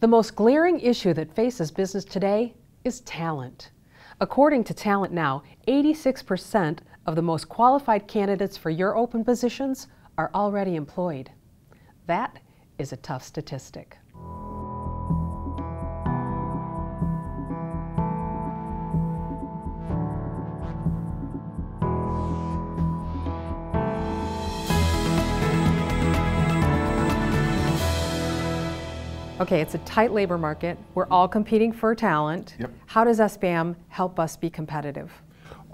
The most glaring issue that faces business today is talent. According to Talent Now, 86% of the most qualified candidates for your open positions are already employed. That is a tough statistic. Okay, it's a tight labor market. We're all competing for talent. Yep. How does SBAM help us be competitive?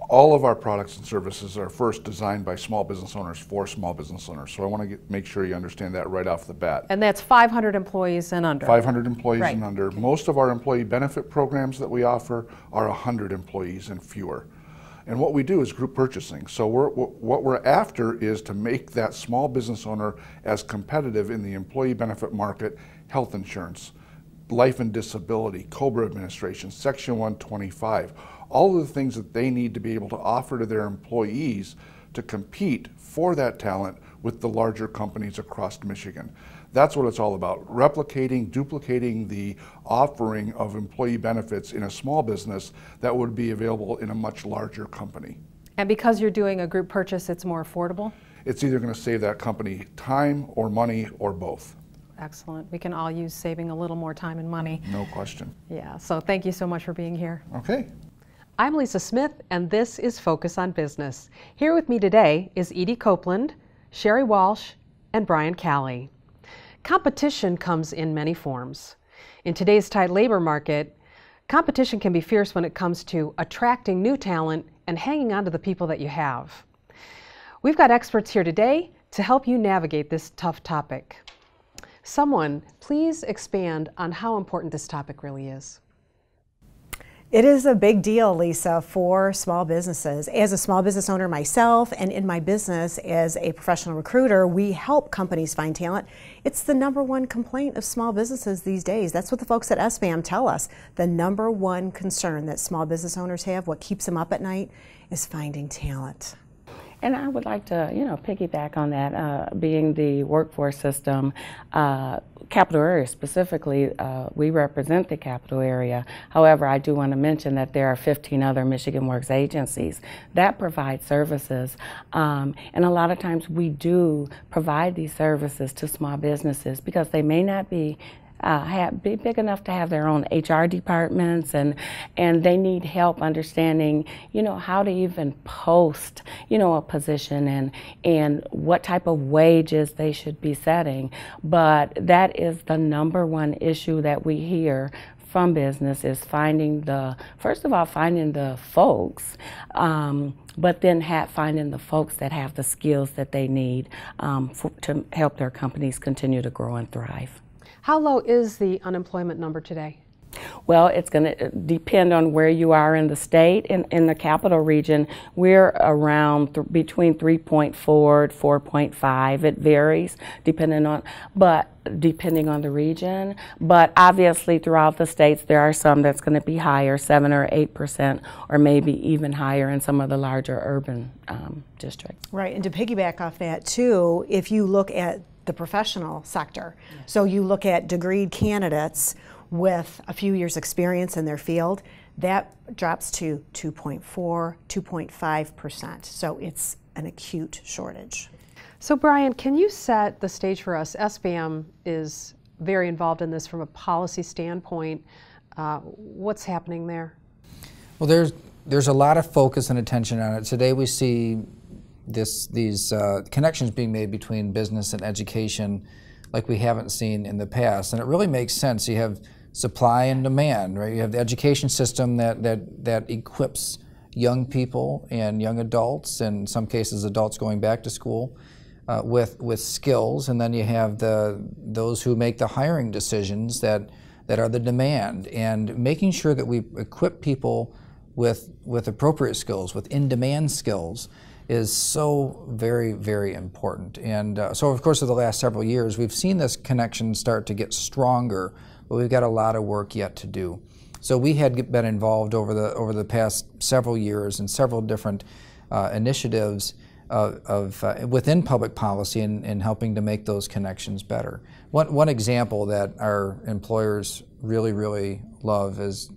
All of our products and services are first designed by small business owners for small business owners. So I want to make sure you understand that right off the bat. And that's 500 employees and under. 500 employees Right. and under. Most of our employee benefit programs that we offer are 100 employees and fewer. And what we do is group purchasing. So what we're after is to make that small business owner as competitive in the employee benefit market, health insurance, life and disability, COBRA administration, Section 125, all of the things that they need to be able to offer to their employees to compete for that talent with the larger companies across Michigan. That's what it's all about, replicating, duplicating the offering of employee benefits in a small business that would be available in a much larger company. And because you're doing a group purchase, it's more affordable? It's either going to save that company time or money or both. Excellent. We can all use saving a little more time and money. No question. Yeah, so thank you so much for being here. Okay. I'm Lisa Smith, and this is Focus on Business. Here with me today is Edythe Copeland, Sheri Welsh, and Brian Calley. Competition comes in many forms. In today's tight labor market, competition can be fierce when it comes to attracting new talent and hanging on to the people that you have. We've got experts here today to help you navigate this tough topic. Someone, please expand on how important this topic really is. It is a big deal, Lisa, for small businesses. As a small business owner myself, and in my business as a professional recruiter, we help companies find talent. It's the #1 complaint of small businesses these days. That's what the folks at SBAM tell us. The #1 concern that small business owners have, what keeps them up at night, is finding talent. And I would like to, piggyback on that, being the workforce system, capital area specifically, we represent the capital area. However, I do want to mention that there are 15 other Michigan Works agencies that provide services. And a lot of times we do provide these services to small businesses because they may not be big enough to have their own HR departments, and they need help understanding, how to even post, a position and what type of wages they should be setting. But that is the #1 issue that we hear from business, is first of all, finding the folks, but then finding the folks that have the skills that they need to help their companies continue to grow and thrive. How low is the unemployment number today? Well, it's going to depend on where you are in the state. In the capital region, we're around between 3.4 to 4.5. It varies depending on the region. But obviously, throughout the states, there are some that's going to be higher, 7 or 8%, or maybe even higher in some of the larger urban districts. Right, and to piggyback off that too, if you look at the professional sector, so you look at degreed candidates with a few years experience in their field, that drops to 2.4, 2.5%. So it's an acute shortage. So Brian, can you set the stage for us? SBAM is very involved in this from a policy standpoint. What's happening there? Well, there's a lot of focus and attention on it. Today we see these connections being made between business and education like we haven't seen in the past. And it really makes sense. You have supply and demand, right? You have the education system that equips young people and young adults, in some cases adults going back to school, with skills. And then you have those who make the hiring decisions that are the demand. And making sure that we equip people with appropriate skills, with in-demand skills, is so very, very important. And so, of course, over the last several years, we've seen this connection start to get stronger, but we've got a lot of work yet to do. So we had been involved over the past several years in several different initiatives within public policy in helping to make those connections better. One example that our employers really love is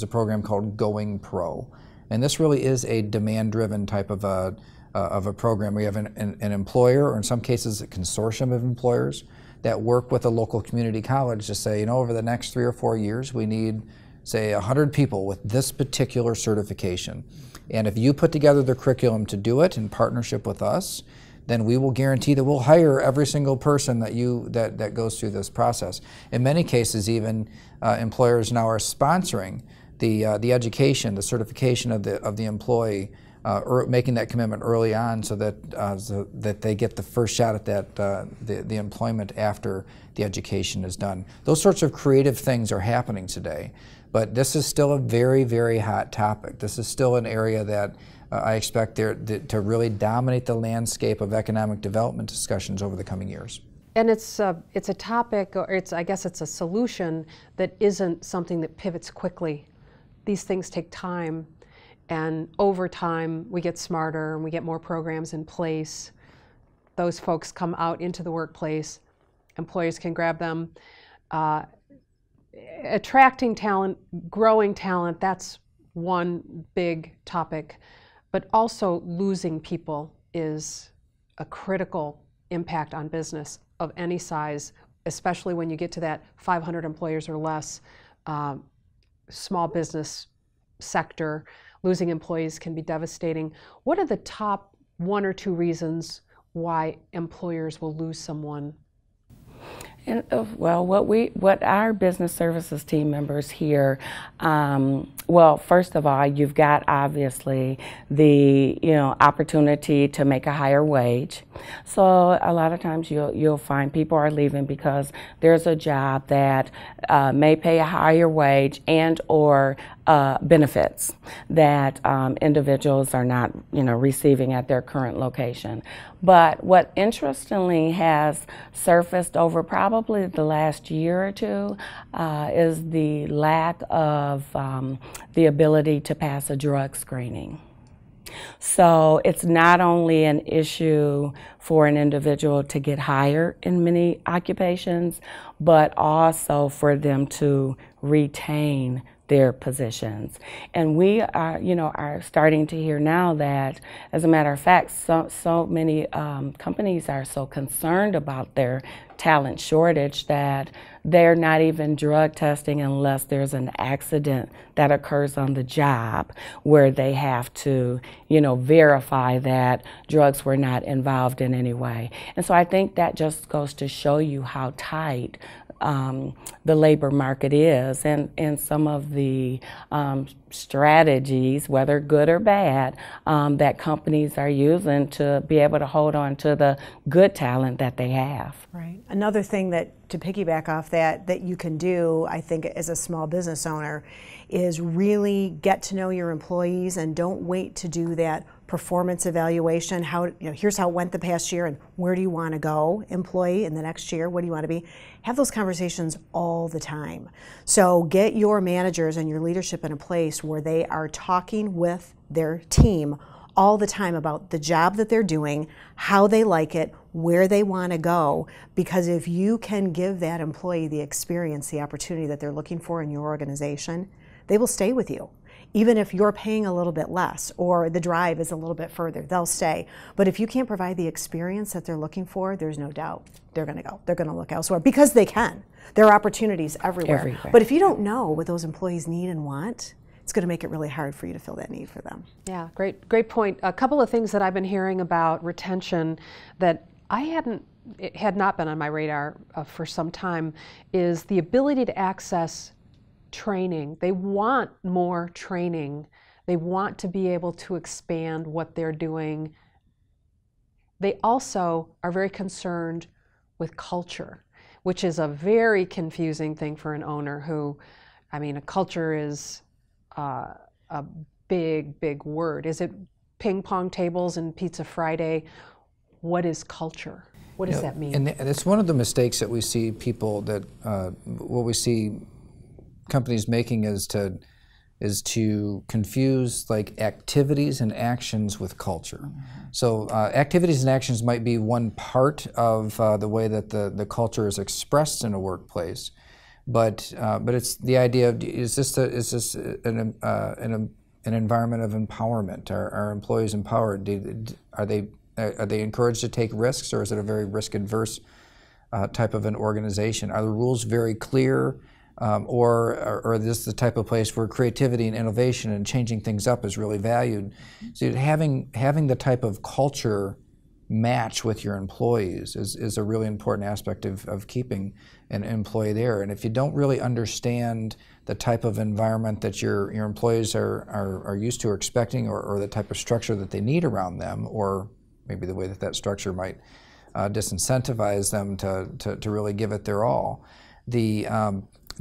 a program called Going Pro. And this really is a demand-driven type of a program. We have an employer, or in some cases a consortium of employers, that work with a local community college to say, over the next 3 or 4 years, we need, say, 100 people with this particular certification. And if you put together the curriculum to do it in partnership with us, then we will guarantee that we'll hire every single person that goes through this process. In many cases, even employers now are sponsoring the education, the certification of the employee, making that commitment early on, so that they get the first shot at the employment after the education is done. Those sorts of creative things are happening today, but this is still a very hot topic. This is still an area that I expect to really dominate the landscape of economic development discussions over the coming years. And it's a topic, or I guess it's a solution that isn't something that pivots quickly. These things take time, and over time we get smarter and we get more programs in place. Those folks come out into the workplace, employers can grab them. Attracting talent, growing talent, that's one big topic. But also losing people is a critical impact on business of any size, especially when you get to that 500 employers or less small business sector. Losing employees can be devastating. What are the top 1 or 2 reasons why employers will lose someone? And, well, what our business services team members hear, well, first of all, you've got obviously the opportunity to make a higher wage. So a lot of times you'll find people are leaving because there's a job that may pay a higher wage and or benefits that individuals are not receiving at their current location. But what interestingly has surfaced over probably the last year or two is the lack of the ability to pass a drug screening. So it's not only an issue for an individual to get hired in many occupations, but also for them to retain their positions. And we are, are starting to hear now that, as a matter of fact, so many companies are so concerned about their talent shortage that they're not even drug testing unless there's an accident that occurs on the job where they have to, verify that drugs were not involved in any way. And so I think that just goes to show you how tight the labor market is, and some of the strategies, whether good or bad, that companies are using to be able to hold on to the good talent that they have. Right. Another thing to piggyback off that you can do, I think, as a small business owner, is really get to know your employees and don't wait to do that performance evaluation. Here's how it went the past year, and where do you want to go, employee, in the next year? What do you want to be? Have those conversations all the time. So get your managers and your leadership in a place where they are talking with their team all the time about the job that they're doing, how they like it, where they want to go, because if you can give that employee the experience, the opportunity that they're looking for in your organization, they will stay with you. Even if you're paying a little bit less or the drive is a little bit further, they'll stay. But if you can't provide the experience that they're looking for, there's no doubt they're going to go. They're going to look elsewhere because they can. There are opportunities everywhere. But if you don't know what those employees need and want, it's going to make it really hard for you to fill that need for them. Yeah, great point. A couple of things that I've been hearing about retention that it had not been on my radar for some time is the ability to access training. They want more training. They want to be able to expand what they're doing. They also are very concerned with culture, which is a very confusing thing for an owner who, a culture is a big word. Is it ping pong tables and Pizza Friday? What is culture? What does that mean? And it's one of the mistakes that we see what we see companies making is to is to confuse like activities and actions with culture. So activities and actions might be one part of the way that the culture is expressed in a workplace, but it's the idea of is this an environment of empowerment? Are employees empowered? Are they encouraged to take risks, or is it a very risk-adverse type of an organization? Are the rules very clear? Or is this the type of place where creativity and innovation and changing things up is really valued? So having the type of culture match with your employees is a really important aspect of keeping an employee there. And if you don't really understand the type of environment that your employees are used to or expecting, or the type of structure that they need around them, or maybe the way that structure might disincentivize them to really give it their all,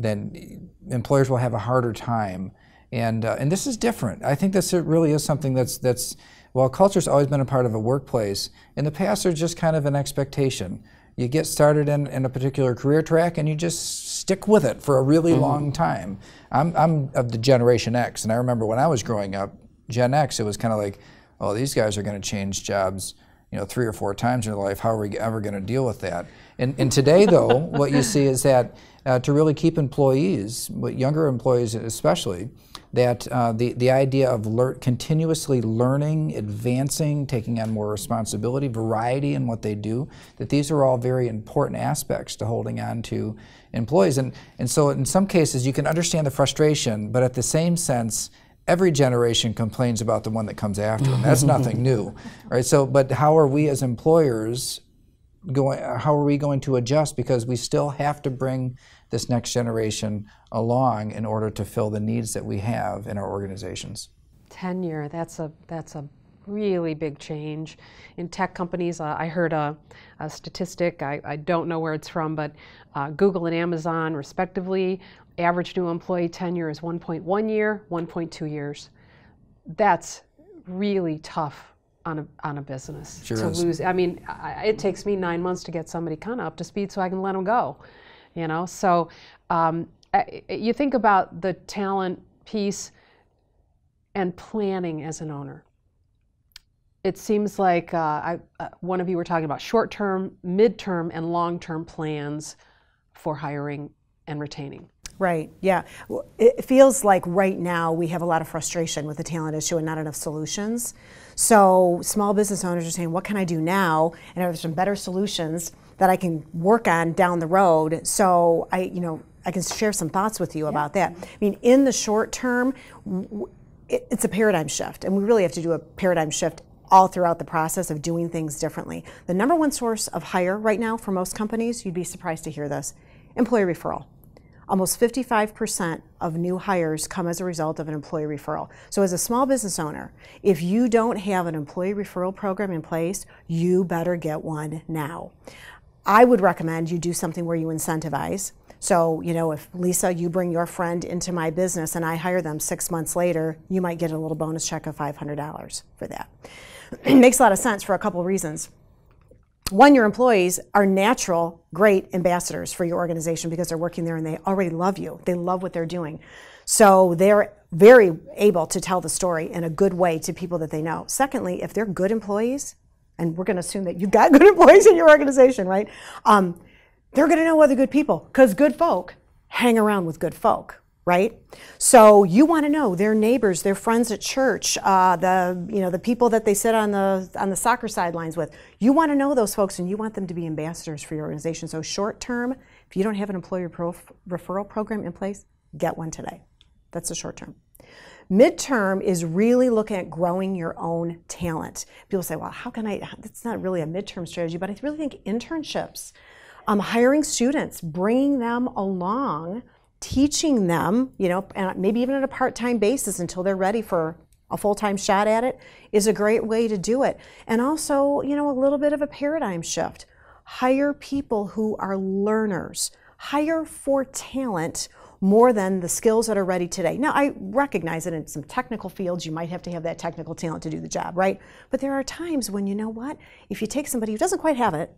then employers will have a harder time. And this is different. I think this really is something that's well, culture's always been a part of a workplace. In the past, there's just kind of an expectation. You get started in a particular career track and you just stick with it for a really long time. I'm of the Generation X, and I remember when I was growing up, Gen X, it was kind of like, oh, these guys are going to change jobs 3 or 4 times in their life. How are we ever going to deal with that? And today, though, what you see is that to really keep employees, younger employees especially, that the idea of continuously learning, advancing, taking on more responsibility, variety in what they do, that these are all very important aspects to holding on to employees. And so in some cases you can understand the frustration, but at the same sense, every generation complains about the one that comes after them. That's nothing new, right? So, but how are we as employers how are we going to adjust? Because we still have to bring this next generation along in order to fill the needs that we have in our organizations. Tenure, that's a really big change. In tech companies, I heard a statistic, I don't know where it's from, but Google and Amazon, respectively, average new employee tenure is 1.1 year, 1.2 years. That's really tough on a business to lose. I mean, it takes me 9 months to get somebody kind of up to speed so I can let them go. So you think about the talent piece and planning as an owner. It seems like one of you were talking about short-term, mid-term, and long-term plans for hiring and retaining. Right, yeah. It feels like right now we have a lot of frustration with the talent issue and not enough solutions. So small business owners are saying, what can I do now? And are there some better solutions that I can work on down the road? So I can share some thoughts with you about that. I mean, in the short term, it's a paradigm shift, and we really have to do a paradigm shift all throughout the process of doing things differently. The number one source of hire right now for most companies, you'd be surprised to hear this, employee referral. Almost 55% of new hires come as a result of an employee referral. So as a small business owner, if you don't have an employee referral program in place, you better get one now. I would recommend you do something where you incentivize. So, if Lisa, you bring your friend into my business and I hire them 6 months later, you might get a little bonus check of $500 for that. It makes a lot of sense for a couple of reasons. One, your employees are natural, great ambassadors for your organization because they're working there and they already love you. They love what they're doing. So they're very able to tell the story in a good way to people that they know. Secondly, if they're good employees, and we're going to assume that you've got good employees in your organization, right? They're going to know other good people because good folk hang around with good folk, right? So you want to know their neighbors, their friends at church, the people that they sit on the soccer sidelines with. You want to know those folks, and you want them to be ambassadors for your organization. So short term, if you don't have an employee referral program in place, get one today. That's the short term. Midterm is really looking at growing your own talent. People say, well, how can that's not really a midterm strategy, but I really think internships, hiring students, bringing them along, teaching them, and maybe even at a part-time basis until they're ready for a full-time shot at it, is a great way to do it. And also, a little bit of a paradigm shift. Hire people who are learners. Hire for talent more than the skills that are ready today. Now, I recognize that in some technical fields, you might have to have that technical talent to do the job, right? But there are times when, if you take somebody who doesn't quite have it,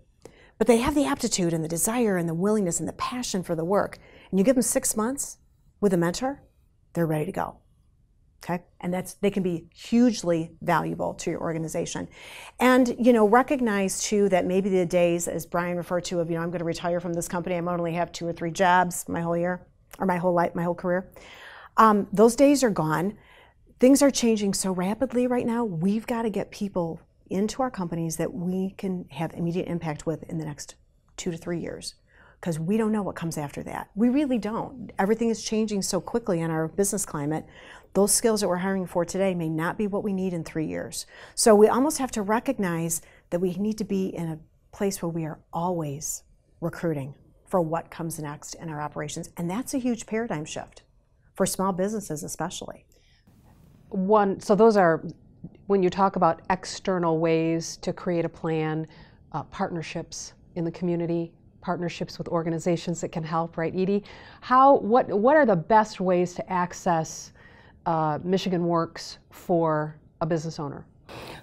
but they have the aptitude and the desire and the willingness and the passion for the work, and you give them 6 months with a mentor, they're ready to go. Okay, and they can be hugely valuable to your organization. And recognize too that maybe the days, as Brian referred to, of I'm going to retire from this company, I'm only have 2 or 3 jobs my whole year, or my whole life, my whole career. Those days are gone. Things are changing so rapidly right now. We've got to get people into our companies that we can have immediate impact with in the next 2 to 3 years, because we don't know what comes after that. We really don't. Everything is changing so quickly in our business climate. Those skills that we're hiring for today may not be what we need in 3 years. So we almost have to recognize that we need to be in a place where we are always recruiting for what comes next in our operations. And that's a huge paradigm shift for small businesses especially. So those are, when you talk about external ways to create a plan, partnerships in the community, partnerships with organizations that can help, right, Edythe? What are the best ways to access Michigan Works for a business owner?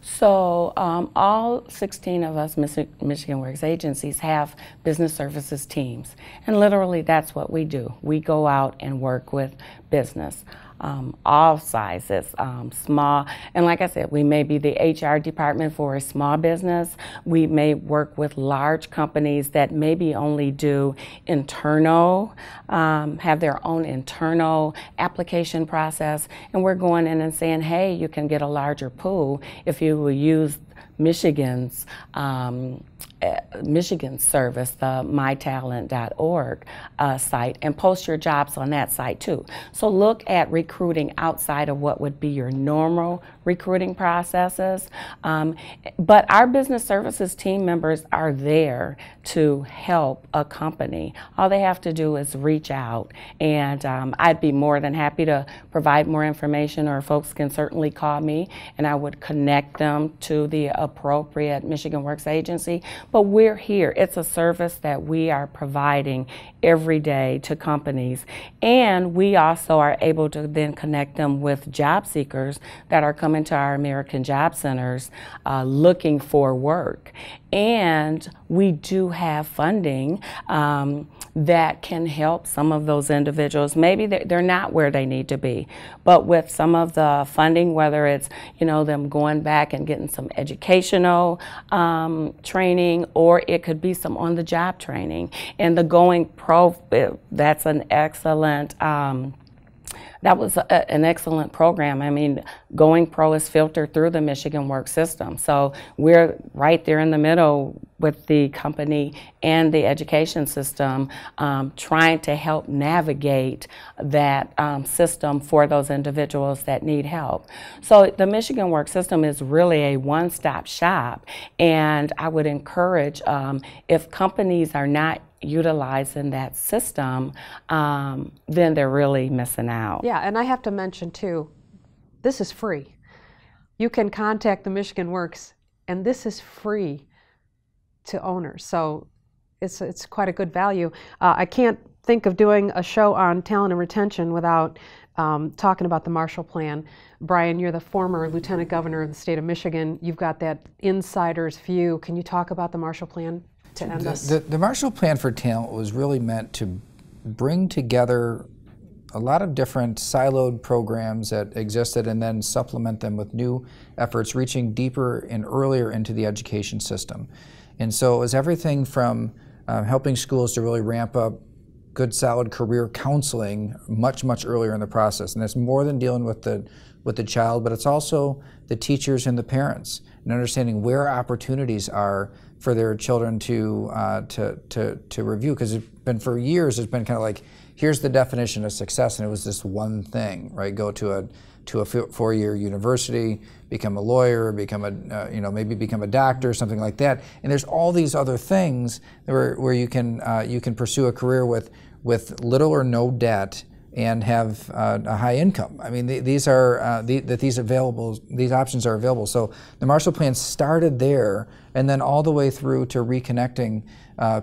So all 16 of us Michigan Works agencies have business services teams, and literally that's what we do. We go out and work with business, all sizes, small, and like I said, we may be the HR department for a small business. We may work with large companies that maybe only do internal, have their own internal application process, and we're going in and saying, hey, you can get a larger pool if you will use Michigan's service, the mytalent.org site, and post your jobs on that site too. So look at recruiting outside of what would be your normal recruiting processes. But our business services team members are there to help a company. All they have to do is reach out, and I'd be more than happy to provide more information, or folks can certainly call me and I would connect them to the appropriate Michigan Works agency. But we're here. It's a service that we are providing every day to companies. And we also are able to then connect them with job seekers that are coming to our American Job Centers looking for work. And we do have funding that can help some of those individuals. Maybe they're not where they need to be, but with some of the funding, whether it's them going back and getting some educational training, or it could be some on-the-job training. And the Going Pro, that's an excellent. That was an excellent program. I mean, Going Pro is filtered through the Michigan Works system. So we're right there in the middle with the company and the education system, trying to help navigate that system for those individuals that need help. So the Michigan Works system is really a one-stop shop, and I would encourage, if companies are not utilizing that system, then they're really missing out. Yeah, and I have to mention too, this is free. You can contact the Michigan Works, and this is free to owners. So it's quite a good value. I can't think of doing a show on talent and retention without talking about the Marshall Plan. Brian, you're the former Lieutenant Governor of the state of Michigan. You've got that insider's view. Can you talk about the Marshall Plan to end this? The Marshall Plan for Talent was really meant to bring together a lot of different siloed programs that existed and then supplement them with new efforts reaching deeper and earlier into the education system. And so it was everything from helping schools to really ramp up good, solid career counseling much, much earlier in the process. And that's more than dealing with the child, but it's also the teachers and the parents and understanding where opportunities are for their children to review. Because it's been, for years, it's been kind of like, here's the definition of success, and it was this one thing, right? Go to a 4-year university, become a lawyer, become a maybe become a doctor, something like that. And there's all these other things where you can pursue a career with little or no debt and have a high income. I mean, these options are available. So the Marshall Plan started there, and then all the way through to reconnecting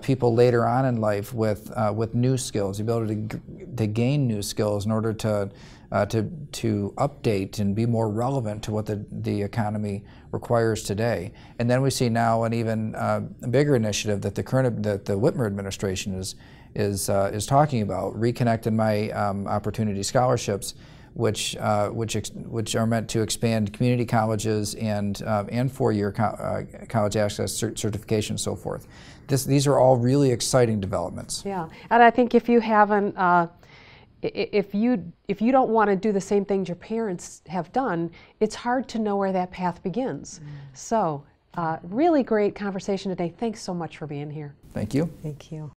people later on in life with new skills, the ability to gain new skills in order to update and be more relevant to what the economy requires today. And then we see now an even bigger initiative that the Whitmer administration is talking about, reconnecting my opportunity scholarships which are meant to expand community colleges and four-year college access certification and so forth. These are all really exciting developments. Yeah, and I think if you haven't, if you don't want to do the same things your parents have done, it's hard to know where that path begins. So, really great conversation today. Thanks so much for being here. Thank you. Thank you.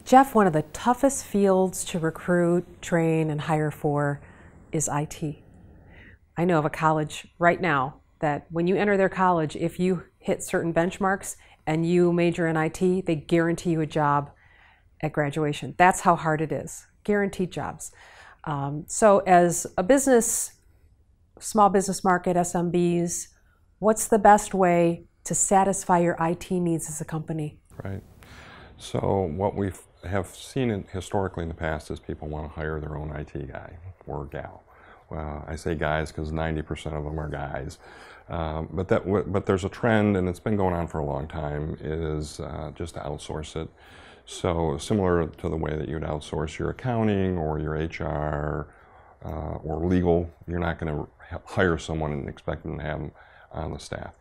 Jeff, one of the toughest fields to recruit, train, and hire for is IT. I know of a college right now that when you enter their college, if you hit certain benchmarks and you major in IT, they guarantee you a job at graduation. That's how hard it is. Guaranteed jobs. So as a business, small business market, SMBs, what's the best way to satisfy your IT needs as a company? Right. So what we have seen historically in the past is people want to hire their own IT guy or gal. I say guys because 90% of them are guys. But there's a trend, and it's been going on for a long time, is just to outsource it. So similar to the way that you'd outsource your accounting or your HR or legal, you're not going to hire someone and expect them to have them on the staff.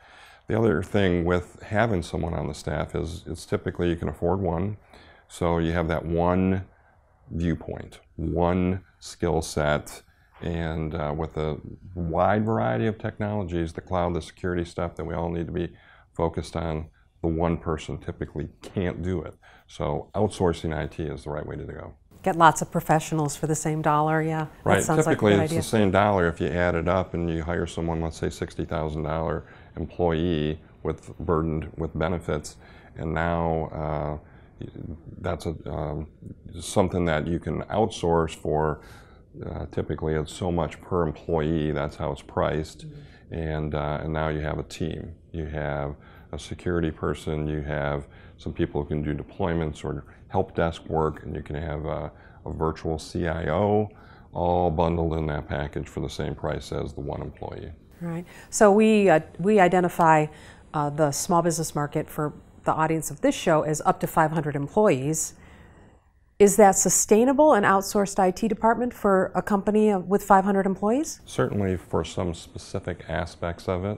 The other thing with having someone on the staff is it's typically you can afford one. So you have that one viewpoint, one skill set, and with a wide variety of technologies, the cloud, the security stuff that we all need to be focused on, the one person typically can't do it. So outsourcing IT is the right way to go. Get lots of professionals for the same dollar, yeah. Right, That sounds typically like a good it's idea. the same dollar if you add it up and you hire someone, let's say $60,000 employee burdened with benefits, and now that's something that you can outsource for. Typically it's so much per employee, that's how it's priced. And now you have a team. You have a security person, you have some people who can do deployments or help desk work, and you can have a virtual CIO, all bundled in that package for the same price as the one employee. Right. So we identify the small business market for the audience of this show as up to 500 employees. Is that sustainable, an outsourced IT department for a company with 500 employees? Certainly for some specific aspects of it.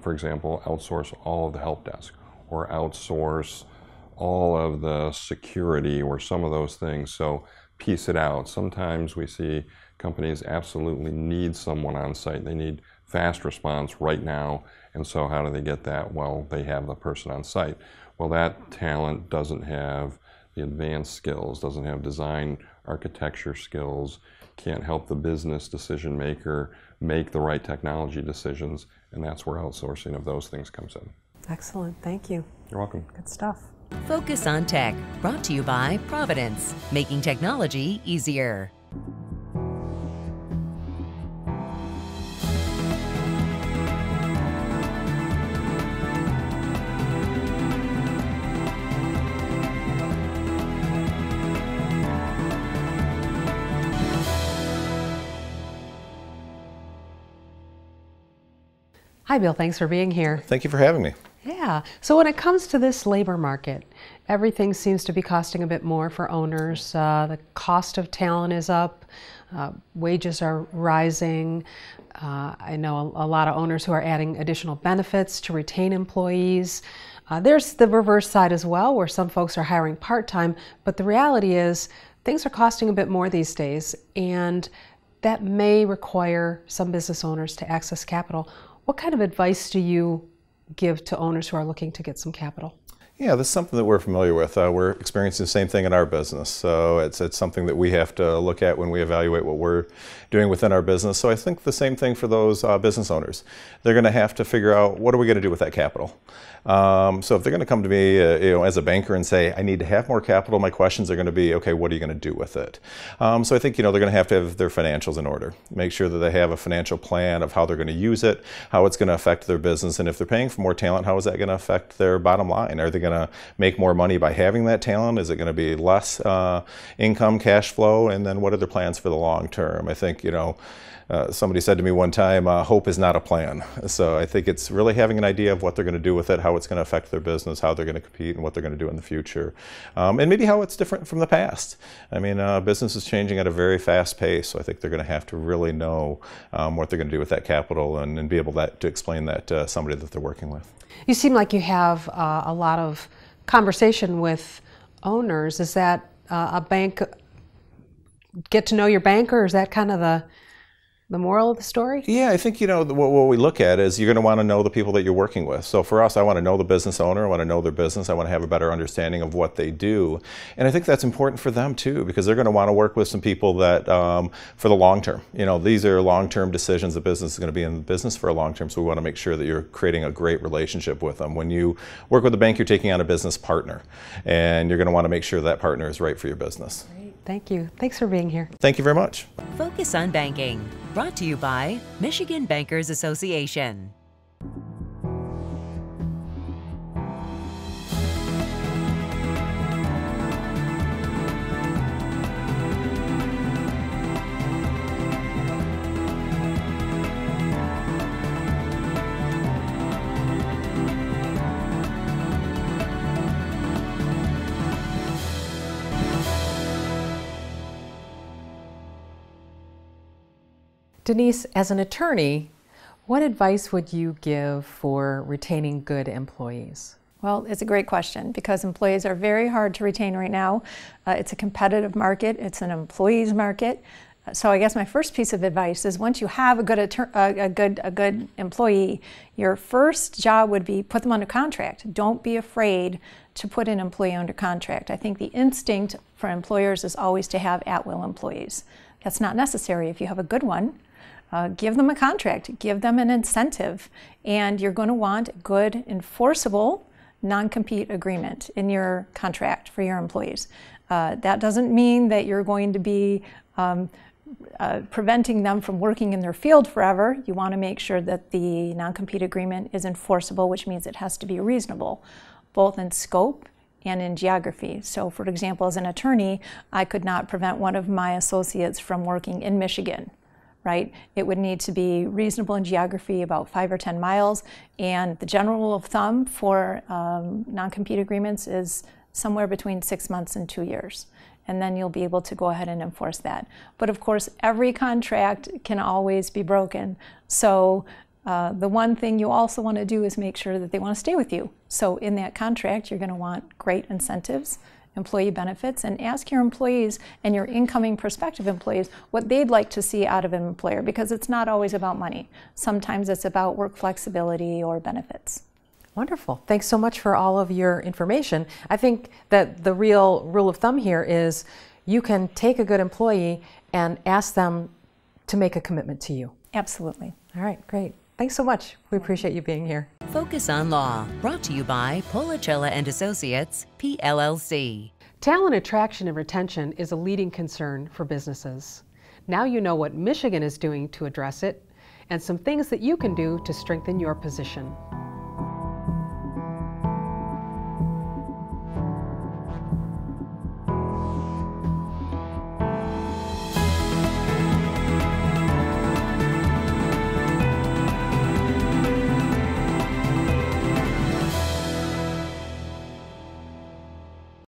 For example, outsource all of the help desk or outsource all of the security or some of those things. So piece it out. Sometimes we see companies absolutely need someone on site. They need fast response right now. And so how do they get that? Well, they have the person on site. Well, that talent doesn't have the advanced skills, doesn't have design architecture skills, can't help the business decision maker make the right technology decisions, and that's where outsourcing of those things comes in. Excellent, thank you. You're welcome. Good stuff. Focus on Tech, brought to you by Providence, making technology easier. Hi, Bill. Thanks for being here. Thank you for having me. Yeah. So when it comes to this labor market, everything seems to be costing a bit more for owners. The cost of talent is up. Wages are rising. I know a lot of owners who are adding additional benefits to retain employees. There's the reverse side as well, where some folks are hiring part-time, but the reality is things are costing a bit more these days, and that may require some business owners to access capital. What kind of advice do you give to owners who are looking to get some capital? Yeah, this is something that we're familiar with. We're experiencing the same thing in our business. So it's something that we have to look at when we evaluate what we're doing within our business. So I think the same thing for those business owners. They're going to have to figure out, what are we going to do with that capital? So if they're going to come to me as a banker and say, I need to have more capital, my questions are going to be, okay, what are you going to do with it? So I think they're going to have their financials in order. Make sure that they have a financial plan of how they're going to use it, how it's going to affect their business, and if they're paying for more talent, how is that going to affect their bottom line? Are they going going to make more money by having that talent? Is it going to be less income, cash flow? And then what are their plans for the long term? I think, somebody said to me one time, hope is not a plan. So I think it's really having an idea of what they're going to do with it, how it's going to affect their business, how they're going to compete, and what they're going to do in the future. And maybe how it's different from the past. I mean, business is changing at a very fast pace, so I think they're going to have to really know what they're going to do with that capital and be able to explain that to somebody that they're working with. You seem like you have a lot of conversation with owners. Is that a bank, get to know your banker? Is that kind of the moral of the story? Yeah, I think, what we look at is you're going to want to know the people that you're working with. So for us, I want to know the business owner, I want to know their business, I want to have a better understanding of what they do. And I think that's important for them too, because they're going to want to work with some people that, for the long term, these are long-term decisions. The business is going to be in business for a long term, so we want to make sure that you're creating a great relationship with them. When you work with a bank, you're taking on a business partner, and you're going to want to make sure that partner is right for your business. Great. Thank you. Thanks for being here. Thank you very much. Focus on Banking, brought to you by Michigan Bankers Association. Denise, as an attorney, what advice would you give for retaining good employees? Well, it's a great question because employees are very hard to retain right now. It's a competitive market. It's an employees market. So I guess my first piece of advice is once you have a good employee, your first job would be put them under contract. Don't be afraid to put an employee under contract. I think the instinct for employers is always to have at-will employees. That's not necessary if you have a good one. Give them a contract, give them an incentive, and you're going to want a good, enforceable, non-compete agreement in your contract for your employees. That doesn't mean that you're going to be preventing them from working in their field forever. You want to make sure that the non-compete agreement is enforceable, which means it has to be reasonable, both in scope and in geography. So, for example, as an attorney, I could not prevent one of my associates from working in Michigan. Right? It would need to be reasonable in geography, about 5 or 10 miles, and the general rule of thumb for non-compete agreements is somewhere between 6 months and 2 years. And then you'll be able to go ahead and enforce that. But of course, every contract can always be broken. So the one thing you also want to do is make sure that they want to stay with you. So in that contract, you're going to want great incentives, employee benefits, and ask your employees and your incoming prospective employees what they'd like to see out of an employer, because it's not always about money. Sometimes it's about work flexibility or benefits. Wonderful. Thanks so much for all of your information. I think that the real rule of thumb here is you can take a good employee and ask them to make a commitment to you. Absolutely. All right, great. Thanks so much. We appreciate you being here. Focus on Law, brought to you by Policella and Associates, PLLC. Talent attraction and retention is a leading concern for businesses. Now you know what Michigan is doing to address it and some things that you can do to strengthen your position.